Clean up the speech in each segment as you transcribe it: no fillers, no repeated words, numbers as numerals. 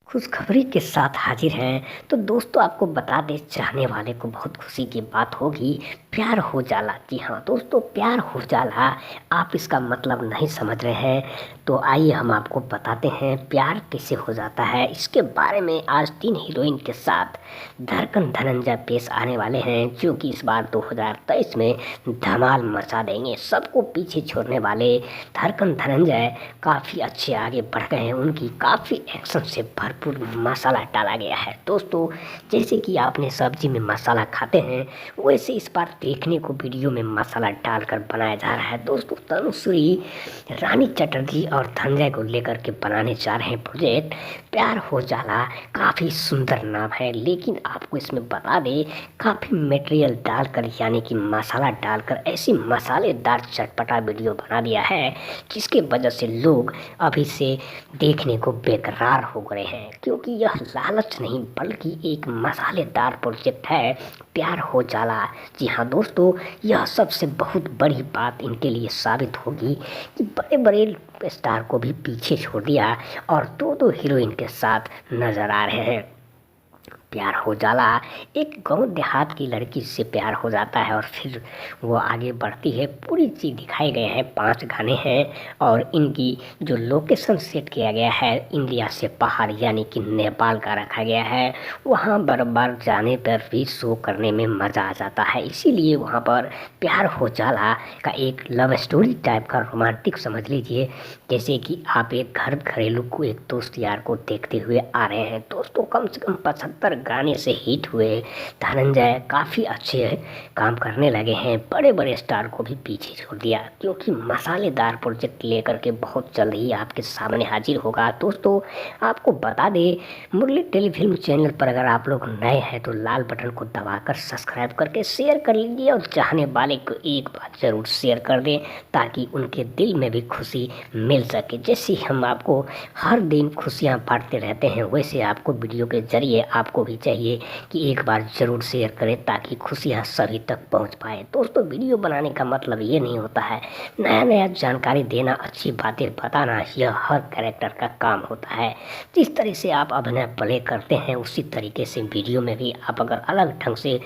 खुशखबरी के साथ हाजिर हैं। तो दोस्तों आपको बता दें, चाहने वाले को बहुत खुशी की बात होगी। प्यार हो जाला। जी हाँ दोस्तों, प्यार हो जाला। आप इसका मतलब नहीं समझ रहे हैं तो आइए हम आपको बताते हैं प्यार कैसे हो जाता है। इसके बारे में आज 3 हीरोइन के साथ धड़कन धनंजय पेश आने वाले हैं, जो कि इस बार 2023 में धमाल मचा देंगे। सबको पीछे छोड़ने वाले धड़कन धनंजय काफ़ी अच्छे आगे बढ़ गए हैं। उनकी काफ़ी एक्शन से भरपूर मसाला डाला गया है। दोस्तों जैसे कि आपने सब्जी में मसाला खाते हैं, वैसे इस बार देखने को वीडियो में मसाला डालकर बनाया जा रहा है। दोस्तों तनुश्री, रानी चटर्जी और धनंजय को लेकर के बनाने जा रहे हैं प्रोजेक्ट प्यार हो जाला। काफ़ी सुंदर नाम है, लेकिन आपको इसमें बता दें काफ़ी मटेरियल डालकर यानी कि मसाला डालकर ऐसी मसालेदार चटपटा वीडियो बना दिया है, जिसके वजह से लोग अभी से देखने को बेकरार हो गए हैं। क्योंकि यह लालच नहीं बल्कि एक मसालेदार प्रोजेक्ट है प्यार हो जाला। जी हाँ दोस्तों, यह सबसे बहुत बड़ी बात इनके लिए साबित होगी कि बड़े बड़े स्टार को भी पीछे छोड़ दिया और दो दो हीरोइन के साथ नजर आ रहे हैं। प्यार हो जाला एक गांव देहात की लड़की से प्यार हो जाता है और फिर वो आगे बढ़ती है। पूरी चीज़ दिखाए गए हैं। 5 गाने हैं और इनकी जो लोकेशन सेट किया गया है इंडिया से बाहर यानी कि नेपाल का रखा गया है। वहाँ बार बार जाने पर भी शो करने में मज़ा आ जाता है, इसीलिए वहाँ पर प्यार हो जाला का एक लव स्टोरी टाइप का रोमांटिक समझ लीजिए। जैसे कि आप एक घरेलू को एक दोस्त यार को देखते हुए आ रहे हैं। दोस्तों कम से कम 75 गाने से हिट हुए धनंजय काफ़ी अच्छे काम करने लगे हैं। बड़े बड़े स्टार को भी पीछे छोड़ दिया, क्योंकि मसालेदार प्रोजेक्ट लेकर के बहुत जल्द ही आपके सामने हाजिर होगा। दोस्तों आपको बता दें, मुरली टेलीफिल्म चैनल पर अगर आप लोग नए हैं तो लाल बटन को दबाकर सब्सक्राइब करके शेयर कर लीजिए और चाहने वाले को एक बार ज़रूर शेयर कर दें, ताकि उनके दिल में भी खुशी मिल सके। जैसे हम आपको हर दिन खुशियाँ बांटते रहते हैं, वैसे आपको वीडियो के जरिए आपको भी चाहिए कि एक बार ज़रूर शेयर करें ताकि खुशियाँ सभी तक पहुंच पाए। दोस्तों वीडियो बनाने का मतलब ये नहीं होता है नया नया जानकारी देना, अच्छी बातें बताना, यह हर कैरेक्टर का काम होता है। जिस तरह से आप अभिनय प्ले करते हैं उसी तरीके से वीडियो में भी आप अगर अलग ढंग से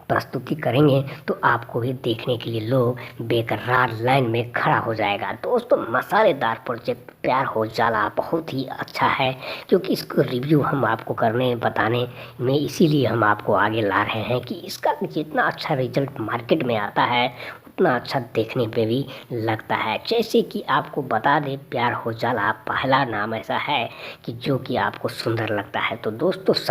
प्रस्तुति करेंगे तो आपको भी देखने के लिए लोग बेकरार लाइन में खड़ा हो जाएगा। दोस्तों मसालेदार प्रोजेक्ट प्यार हो जाला बहुत ही अच्छा है, क्योंकि इसको रिव्यू हम आपको करने बताने में इसीलिए हम आपको आगे ला रहे हैं कि इसका जितना अच्छा रिजल्ट मार्केट में आता है उतना अच्छा देखने पे भी लगता है। जैसे कि आपको बता दें, प्यार हो जाला पहला नाम ऐसा है कि जो कि आपको सुंदर लगता है। तो दोस्तों